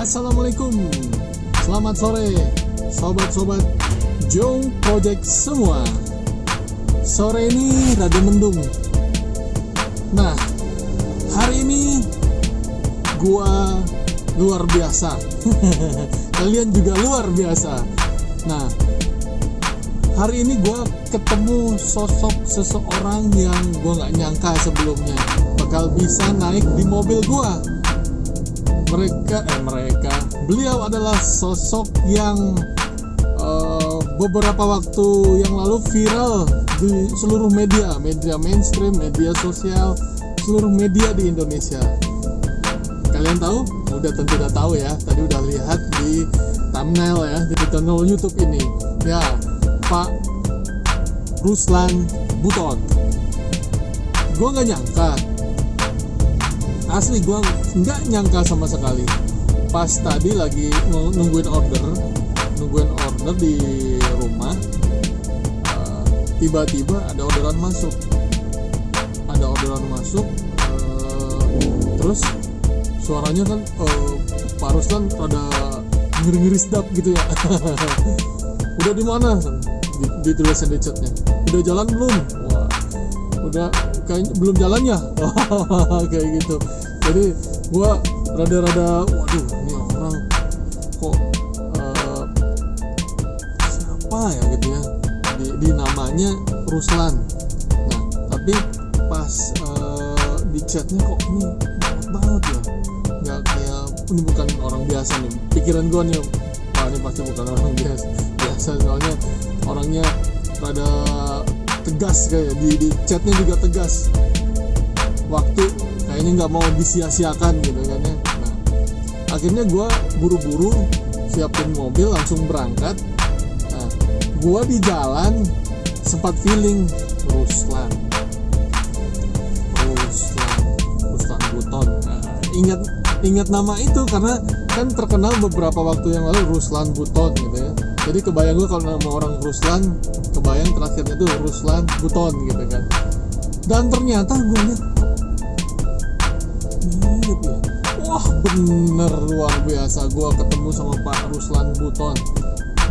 Assalamualaikum, selamat sore sobat-sobat Joe Project semua. Sore ini rada mendung. Nah, hari ini gua luar biasa. Kalian juga luar biasa. Nah, hari ini gua ketemu sosok seseorang yang gua gak nyangka sebelumnya bakal bisa naik di mobil gua. Beliau adalah sosok yang beberapa waktu yang lalu viral di seluruh media mainstream, media sosial, seluruh media di Indonesia. Kalian tahu? Tentu udah tahu ya. Tadi udah lihat di thumbnail ya, di channel YouTube ini. Ya, Pak Ruslan Buton. Gue nggak nyangka. Asli gue nggak nyangka sama sekali. Pas tadi lagi nungguin order di rumah, tiba-tiba ada orderan masuk. Terus suaranya kan Pak Ruslan rada ngeri-ngeri sedap gitu ya. Udah di mana? Ditulisin di chatnya. Udah jalan belum? Wah, udah kayaknya belum jalan ya. Kayak gitu. Jadi gua rada-rada waduh, ini orang kok siapa ya gitu ya, di namanya Ruslan. Nah, tapi pas di chatnya kok ini banget ya, nggak kayak ini bukan orang biasa nih. Pikiran gua nih, wah ini pasti bukan orang biasa soalnya orangnya rada tegas, kayak di chatnya juga tegas. Waktu kayaknya nggak mau disia-siakan gitu kan ya. Nah, akhirnya gue buru-buru siapin mobil langsung berangkat. Nah, gue di jalan sempat feeling Ruslan Buton. Nah, ingat nama itu karena kan terkenal beberapa waktu yang lalu Ruslan Buton gitu ya. Jadi kebayang gue kalau nama orang Ruslan, kebayang terakhirnya itu Ruslan Buton gitu kan. Dan ternyata gue lihat, wah bener luar biasa. Gue ketemu sama Pak Ruslan Buton.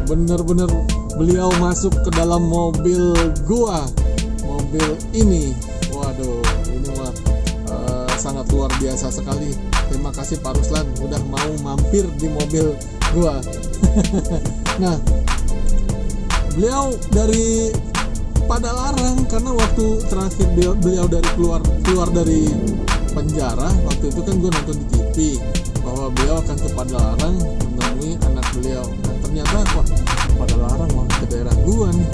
Bener-bener beliau masuk ke dalam mobil gua. Mobil ini, waduh, ini mah sangat luar biasa sekali. Terima kasih Pak Ruslan udah mau mampir di mobil gua. Nah, beliau dari Padalarang karena waktu terakhir beliau dari keluar dari penjara, waktu itu kan gue nonton di TV bahwa beliau akan ke Padalarang menemui anak beliau. Dan ternyata wah, Padalarang wah ke daerah gue nih.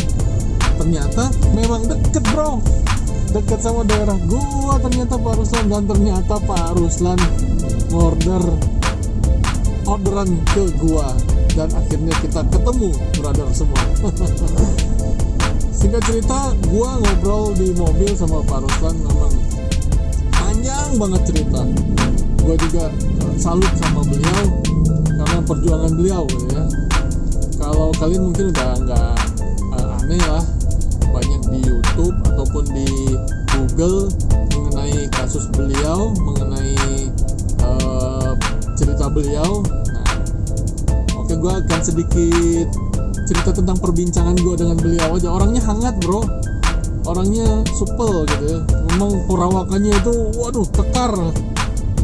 Ternyata memang deket bro, deket sama daerah gue ternyata Pak Ruslan. Dan ternyata Pak Ruslan orderan ke gua dan akhirnya kita ketemu brother semua. Singkat cerita, gua ngobrol di mobil sama Pak Ruslan memang panjang banget cerita. Gua juga salut sama beliau karena perjuangan beliau gitu ya. Kalau kalian mungkin udah nggak aneh lah, banyak di YouTube ataupun di Google mengenai kasus beliau, mengenai cerita beliau. Nah, oke, gue akan sedikit cerita tentang perbincangan gue dengan beliau aja. Orangnya hangat bro, orangnya supel gitu ya. Memang perawakannya itu waduh kekar.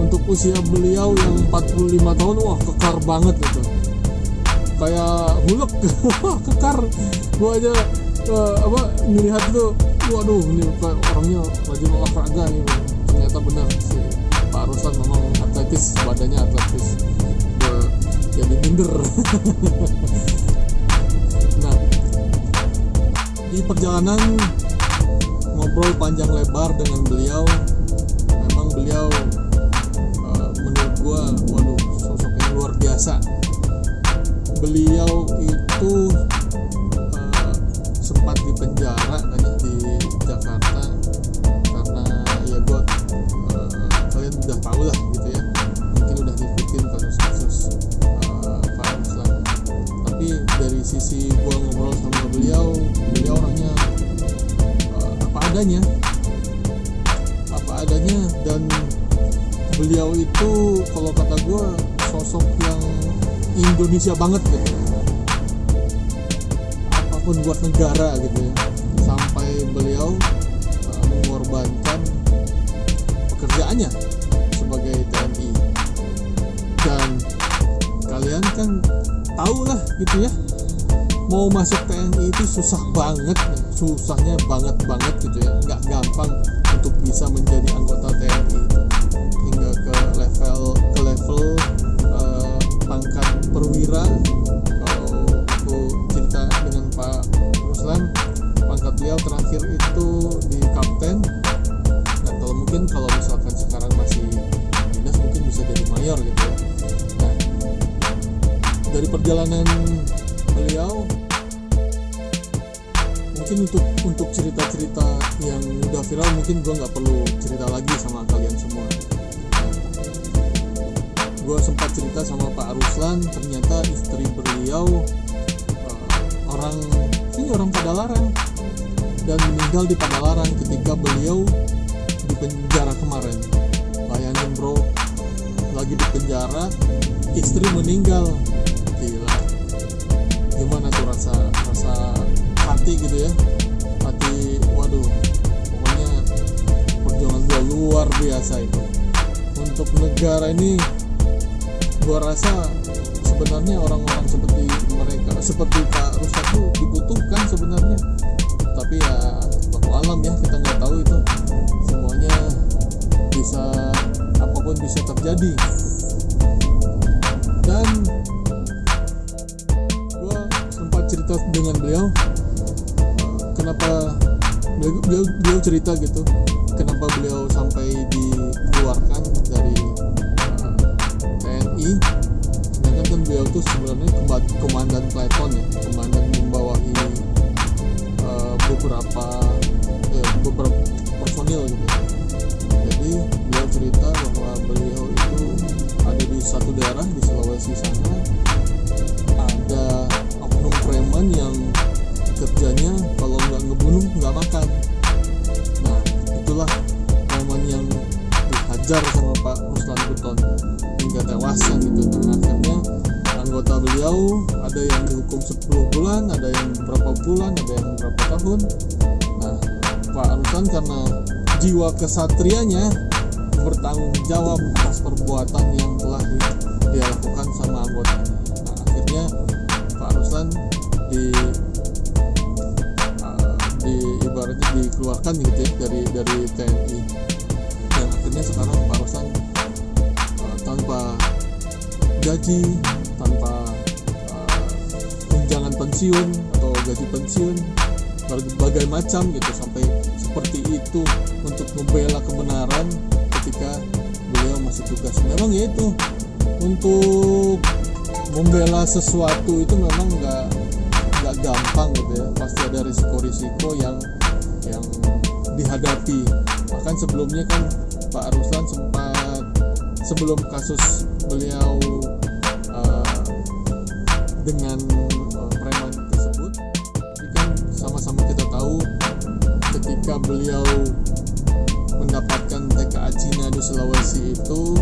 Untuk usia beliau yang 45 tahun, wah kekar banget gitu. Kayak hulek. Kekar. Gue aja ngelihat itu, waduh ini orangnya rajin olahraga nih. Ternyata benar sih, Pak Ruslan memang atletis, badannya atletis. Jadi minder. Nah, di perjalanan ngobrol panjang lebar dengan beliau, memang beliau menurut gua waduh sosok yang luar biasa. Beliau itu sempat di penjara tadi di Jakarta karena ya gua kalian udah tahu lah gitu ya, mungkin udah ngikutin kasus-kasus Pak Ruslan. Tapi dari sisi gua ngobrol sama beliau orangnya apa adanya dan beliau itu kalau kata gua sosok yang Indonesia banget gitu, apapun buat negara gitu ya, sampai beliau mengorbankan pekerjaannya sebagai TNI. Dan kalian kan tahu lah gitu ya, mau masuk TNI itu susah banget, susahnya banget gitu ya, nggak gampang untuk bisa menjadi anggota TNI itu. Hingga ke level pangkat perwira. Kalau aku cerita dengan Pak Ruslan, pangkat beliau terakhir itu di kapten. Nah kalau misalkan sekarang masih dinas mungkin bisa jadi mayor gitu ya. Nah, dari perjalanan beliau mungkin untuk cerita-cerita yang udah viral mungkin gue nggak perlu cerita lagi sama kalian semua. Gue sempat cerita sama Pak Ruslan, ternyata istri beliau orang Padalarang dan meninggal di Padalarang ketika beliau di penjara kemarin. Bayangin bro, lagi di penjara istri meninggal, gila. Gimana tuh rasa hati gitu ya, hati, waduh, pokoknya perjuangan gue luar biasa itu untuk negara ini. Gua rasa sebenarnya orang-orang seperti mereka, seperti Pak Ruslan itu dibutuhkan sebenarnya, tapi ya wallahu alam ya, kita nggak tahu itu semuanya, bisa apapun bisa terjadi. Dan gua sempat cerita dengan beliau, kenapa beliau cerita gitu, kenapa beliau sampai dikeluarkan dari TNI, sedangkan kan beliau tuh sebenarnya komandan peleton ya, komandan membawahi beberapa personil gitu. Jadi beliau cerita bahwa beliau itu ada di satu daerah di Sulawesi sana, ada oknum preman yang kerjanya kalau nggak ngebunuh nggak makan. Nah itulah preman yang dihajar sama Pak Ruslan Buton hingga tewasan gitu. Nah akhirnya anggota beliau ada yang dihukum 10 bulan, ada yang berapa bulan, ada yang berapa tahun. Nah Pak Ruslan karena jiwa kesatrianya bertanggung jawab atas perbuatan yang telah dia lakukan sama anggotanya. Nah akhirnya Pak Ruslan ibaratnya dikeluarkan gitu ya dari TNI, dan akhirnya sekarang Pak Ruslan tanpa gaji, tanpa tunjangan pensiun atau gaji pensiun berbagai macam gitu, sampai seperti itu untuk membela kebenaran ketika beliau masih tugas. Memang ya itu, untuk membela sesuatu itu memang nggak gampang gitu ya, pasti ada risiko-risiko yang dihadapi. Bahkan sebelumnya kan Pak Ruslan sempat, sebelum kasus beliau dengan preman tersebut, jadi kan sama-sama kita tahu ketika beliau mendapatkan TKA Cina di Sulawesi itu,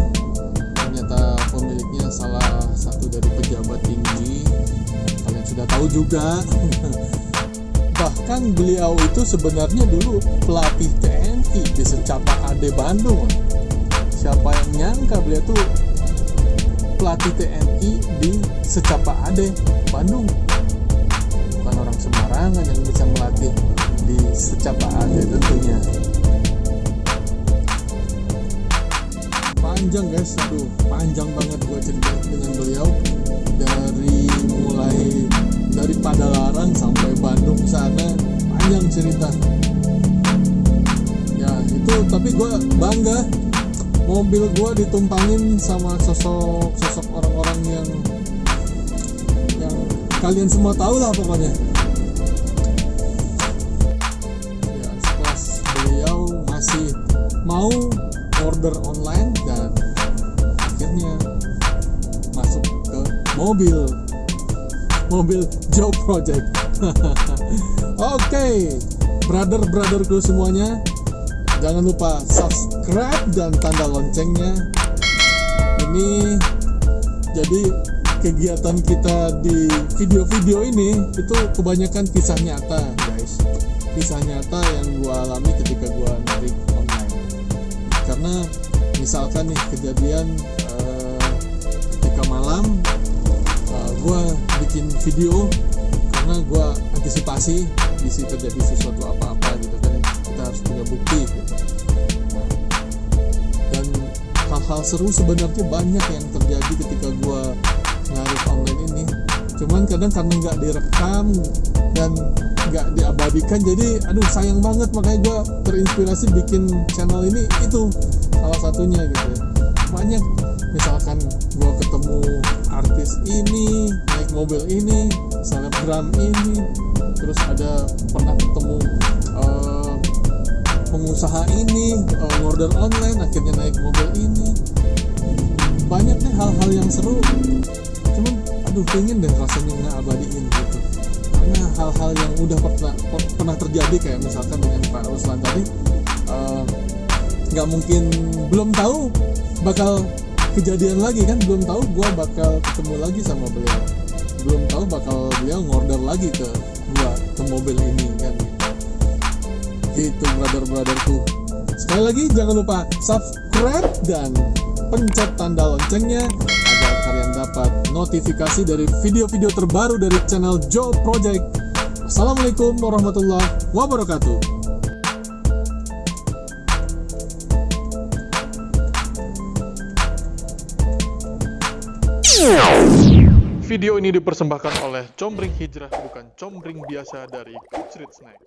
ternyata pemiliknya salah satu dari pejabat tinggi, kalian sudah tahu juga. Bahkan beliau itu sebenarnya dulu pelatih TNI di Secapa AD Bandung. Siapa yang nyangka beliau tuh pelatih TNI di Secapa AD Bandung. Bukan orang sembarangan yang bisa melatih di Secapa AD tentunya. Panjang guys, aduh panjang banget gue cerita dengan beliau, dari Padalarang sampai Bandung sana, panjang cerita ya itu. Tapi gue bangga mobil gue ditumpangin sama sosok orang-orang yang kalian semua tahu lah pokoknya ya. Sekelas beliau masih mau order online dan akhirnya masuk ke mobil Joe Project. Oke, brotherku semuanya, jangan lupa subscribe dan tanda loncengnya. Ini Jadi kegiatan kita di video-video ini itu kebanyakan kisah nyata guys, kisah nyata yang gue alami ketika gue narik online. Karena misalkan nih kejadian ketika malam gue bikin video karena gue antisipasi bisa terjadi sesuatu apa-apa gitu kan, kita harus punya bukti gitu. Dan hal-hal seru sebenarnya banyak yang terjadi ketika gue narik online ini, cuman kadang karena nggak direkam dan nggak diabadikan, jadi aduh sayang banget. Makanya gue terinspirasi bikin channel ini, itu salah satunya gitu ya. Banyak misalkan gue ketemu artis ini, naik mobil ini, selebgram ini, terus ada pernah ketemu pengusaha ini, order online akhirnya naik mobil ini. Banyak nih hal-hal yang seru, cuman aduh pengen deh rasanya ngeabadiin gitu, karena hal-hal yang udah pernah terjadi kayak misalkan dengan Pak Ruslan tadi, nggak mungkin, belum tahu bakal kejadian lagi kan, belum tahu gua bakal ketemu lagi sama beliau, belum tahu bakal beliau ngorder lagi ke gua ke mobil ini kan gitu brother-brotherku. Sekali lagi jangan lupa subscribe dan pencet tanda loncengnya agar kalian dapat notifikasi dari video-video terbaru dari channel Joe Project. Assalamualaikum warahmatullahi wabarakatuh. Video ini dipersembahkan oleh Combring Hijrah, bukan combring biasa dari Coach Rich Snack.